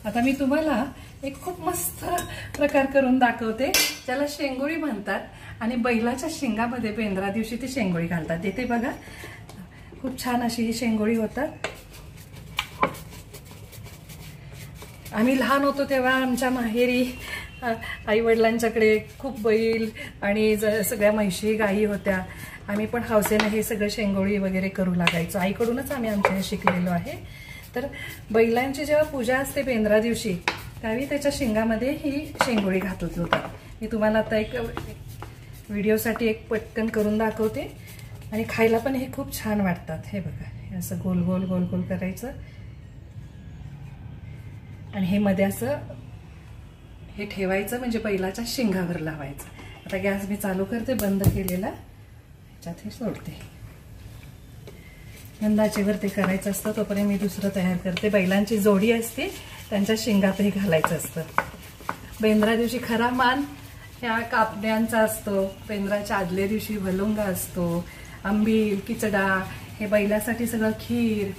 आता मी तुम्हाला एक खूप मस्त प्रकार करून दाखवते, ज्याला शेंगोळी म्हणतात आणि बैलाच्या शिंगामध्ये बेंद्रा दिवशी ती शेंगोळी घालतात. इथे बघा खूप छान अशी ही शेंगोळी होतात. आम्ही लहान होतो तेव्हा आमच्या माहेरी आई वडिलांच्याकडे खूप बैल आणि सगळ्या म्हशी गायी होत्या. आम्ही पण हौसेने हे सगळं शेंगोळी वगैरे करू लागायचो. आईकडूनच आम्ही आमच्या शिकलेलो आहे. तर बैलांची जेव्हा पूजा असते बेंद्रा दिवशी, त्यावेळी त्याच्या शिंगामध्ये ही शेंगोळी घातली होतात. मी तुम्हाला आता एक व्हिडिओसाठी एक पटकन करून दाखवते आणि खायला पण हे खूप छान वाटतात. हे बघा, हे असं गोल गोल गोल गोल करायचं आणि हे मध्ये असं हे ठेवायचं, म्हणजे बैलाच्या शिंगावर लावायचं. आता गॅस मी चालू करते, बंद केलेला, ह्याच्यात हे सोडते. मंदाचेवर ते करायचं असतं. तोपर्यंत मी दुसरं तयार करते. बैलांची जोडी असते, त्यांच्या शिंगातही घालायचं असतं. बेंद्रा दिवशी खरा मान ह्या कापण्यांचा असतो. बेंद्राच्या आदल्या दिवशी भलुंगा असतो, आंबील, किचडा, हे बैलासाठी सगळं खीर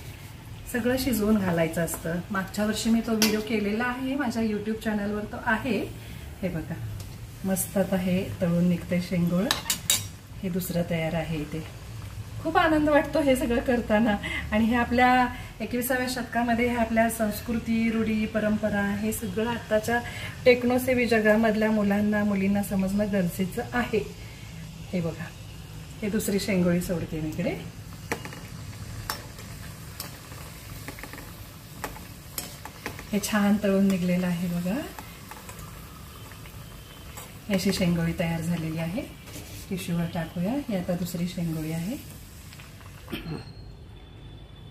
सगळं शिजवून घालायचं असतं. मागच्या वर्षी मी तो व्हिडिओ केलेला आहे, माझ्या यूट्यूब चॅनलवर तो आहे. हे बघा मस्त आता हे तळून निघते शेंगोळ. हे दुसरं तयार आहे. इथे खूप आनंद वाटतो हे सगळं करताना. आणि हे आपल्या 21व्या शतकामध्ये हे आपल्या संस्कृती, रूढी, परंपरा हे सगळं आताच्या टेक्नोसेवी जगामधल्या मुलांना मुलींना समजणं गरजेचं आहे. हे बघा, हे दुसरी शेंगोळी सोडते मी इकडे. हे छान तळून निघलेलं आहे बघा. अशी शेंगोळी तयार झालेली आहे. टिश्यूवर टाकूया. ही आता दुसरी शेंगोळी आहे.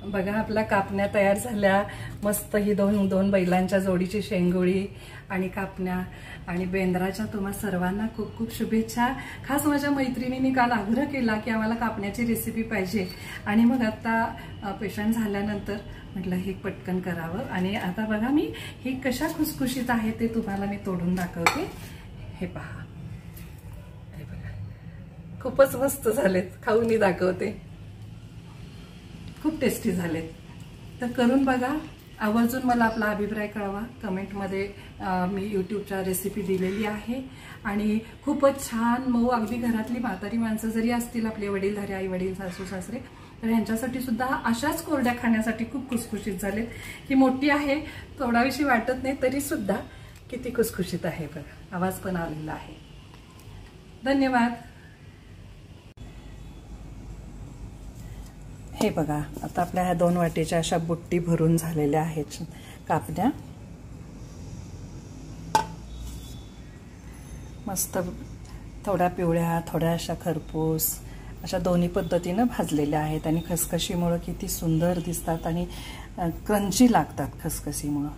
बघा आपल्या कापण्या तयार झाल्या मस्त. ही दोन बैलांच्या जोडीची शेंगोळी आणि कापण्या. आणि बेंद्राच्या तुम्हा सर्वांना खूप खूप शुभेच्छा. खास माझ्या मैत्रिणींनी काल आग्रह केला की आम्हाला कापण्याची रेसिपी पाहिजे, आणि मग आता पेशंट झाल्यानंतर म्हटलं हे पटकन करावं. आणि आता बघा मी ही कशा खुसखुशीत आहे ते तुम्हाला मी तोडून दाखवते. हे पहा, हे बघा खूपच मस्त झालेत. खाऊनही दाखवते. खूप टेस्टी झालेत. तर करून बघा. आवर्जून मला आपला अभिप्राय कळवा कमेंटमध्ये. मी यूट्यूबच्या रेसिपी दिलेली आहे आणि खूपच छान मऊ. अगदी घरातली म्हातारी माणसं जरी असतील, आपले वडीलधारे आई वडील सासू सासरे, तर यांच्यासाठी सुद्धा अशाच कोरड्या खाण्यासाठी खूप खुसखुशीत झालेत. ही मोठी आहे, तोडावीशी वाटत नाही, तरी सुद्धा किती खुसखुशीत आहे बघा. आवाज पण आलेला आहे. धन्यवाद. हे बघा आता आपल्या ह्या 2 वाटीच्या अशा बुट्टी भरून झालेल्या आहेत कापण्या. मस्त थोड्या पिवळ्या थोड्या अशा खरपूस अशा दोन्ही पद्धतीनं भाजलेल्या आहेत. आणि खसखशीमुळं किती सुंदर दिसतात आणि क्रंची लागतात खसखशीमुळं.